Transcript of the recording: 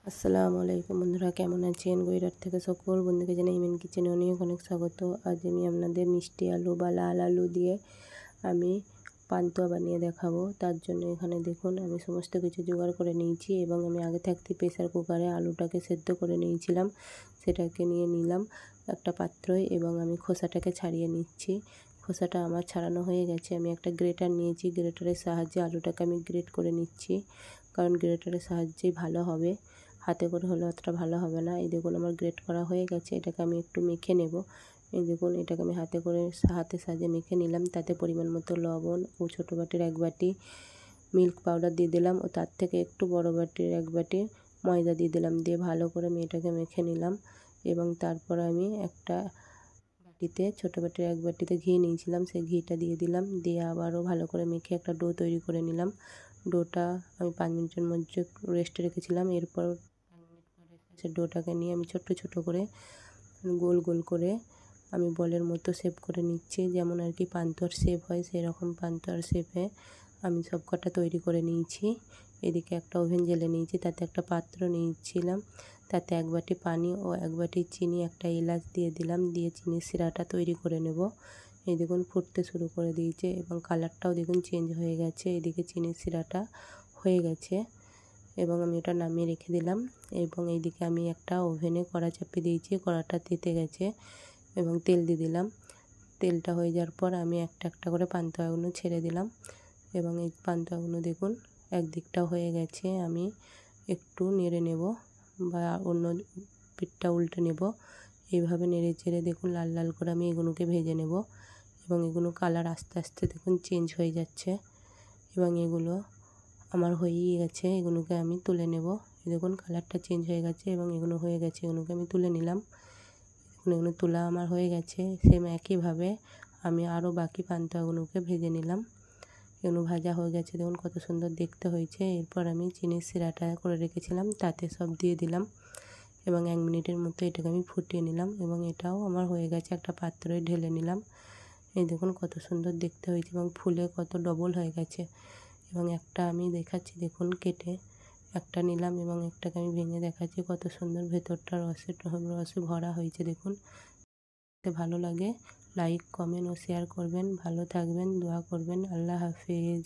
আসসালামু আলাইকুম বন্ধুরা, কেমন আছেন? গুজরাট থেকে সকল বন্ধুকে জানাই ইমেন কিচেনে অনেক অনেক স্বাগত। আজ আমি আপনাদের মিষ্টি আলু বা লাল আলু দিয়ে আমি পান্তুয়া বানিয়ে দেখাবো। তার জন্য এখানে দেখুন আমি সমস্ত কিছু জোগাড় করে নিয়েছি এবং আমি আগে থাকতে প্রেসার কুকারে আলুটাকে সেদ্ধ করে নিয়েছিলাম। সেটাকে নিয়ে নিলাম একটা পাত্রে এবং আমি খোসাটাকে ছাড়িয়ে নিচ্ছি। খোসাটা আমার ছাড়ানো হয়ে গেছে। আমি একটা গ্রেটার নিয়েছি, গ্রেটারের সাহায্যে আলুটাকে আমি গ্রেট করে নিচ্ছি, কারণ গ্রেটারের সাহায্যেই ভালো হবে, হাতে করে হলে অতটা ভালো হবে না। এই দেখুন আমার গ্রেট করা হয়ে গেছে। এটাকে আমি একটু মেখে নেব। এই দেখুন এটাকে আমি হাতের সাহায্যে মেখে নিলাম। তাতে পরিমাণ মতো লবণ ও ছোটো বাটির 1 বাটি মিল্ক পাউডার দিয়ে দিলাম ও তার থেকে একটু বড় বাটির 1 বাটি ময়দা দিয়ে দিলাম। দিয়ে ভালো করে আমি এটাকে মেখে নিলাম এবং তারপর আমি একটা বাটিতে, ছোটো বাটির 1 বাটিতে ঘি নিয়েছিলাম, সেই ঘিটা দিয়ে দিলাম। দিয়ে আবারও ভালো করে মেখে একটা ডো তৈরি করে নিলাম। ডোটা আমি 5 মিনিটের মধ্যে রেস্টে রেখেছিলাম। এরপর 5 মিনিট পরে সে ডোটাকে নিয়ে আমি ছোট্ট ছোট করে গোল গোল করে আমি বলের মতো শেপ করে নিচ্ছি, যেমন আর কি পান্তুয়ার শেপ হয় সেই রকম পান্তুয়ার শেপে আমি সব কটা তৈরি করে নিয়েছি। এদিকে একটা ওভেন জ্বেলে নিয়েছি, তাতে একটা পাত্র নিয়েছিলাম, তাতে 1 বাটি পানি ও 1 বাটি চিনি, একটা এলাচ দিয়ে দিলাম। দিয়ে চিনির সিরাটা তৈরি করে নেব। এই দেখুন ফুটতে শুরু করে দিয়েছে এবং কালারটাও দেখুন চেঞ্জ হয়ে গেছে। এদিকে চিনির সিরাটা হয়ে গেছে এবং আমি ওটা নামিয়ে রেখে দিলাম। এবং এইদিকে আমি একটা ওভেনে কড়া চাপিয়ে দিয়েছি, কড়াটা তেতে গেছে এবং তেল দিয়ে দিলাম। তেলটা হয়ে যাওয়ার পর আমি একটা একটা করে পান্তুয়াগুলো ছেড়ে দিলাম এবং এই পান্তুয়াগুলো দেখুন একদিকটা হয়ে গেছে। আমি একটু নেড়ে নেব বা অন্য পিঠটা উল্টে নেব। এইভাবে নেড়ে চেড়ে দেখুন লাল লাল করে আমি এগুলোকে ভেজে নেব এবং এগুলো কালার আস্তে আস্তে দেখুন চেঞ্জ হয়ে যাচ্ছে এবং এগুলো আমার হয়েই গেছে। এগুলোকে আমি তুলে নেব। দেখুন কালারটা চেঞ্জ হয়ে গেছে এবং এগুলো হয়ে গেছে, এগুলোকে আমি তুলে নিলাম। এগুলো তোলা আমার হয়ে গেছে। সেম একইভাবে আমি আরও বাকি পান্তুয়াগুলোকে ভেজে নিলাম। এগুলো ভাজা হয়ে গেছে, দেখুন কত সুন্দর দেখতে হয়েছে। এরপর আমি চিনির সিরাটা করে রেখেছিলাম তাতে সব দিয়ে দিলাম এবং 1 মিনিটের মতো এটাকে আমি ফুটিয়ে নিলাম এবং এটাও আমার হয়ে গেছে। একটা পাত্রে ঢেলে নিলাম। এই দেখুন কত সুন্দর দেখতে হয়েছে এবং ফুলে কত ডবল হয়ে গেছে। এবং একটা আমি দেখাচ্ছি, দেখুন কেটে একটা নিলাম এবং একটাকে আমি ভেঙে দেখাচ্ছি কত সুন্দর ভেতরটা রসে ভরা হয়েছে। দেখুন ভালো লাগে লাইক কমেন্ট ও শেয়ার করবেন। ভালো থাকবেন, দোয়া করবেন। আল্লাহ হাফেজ।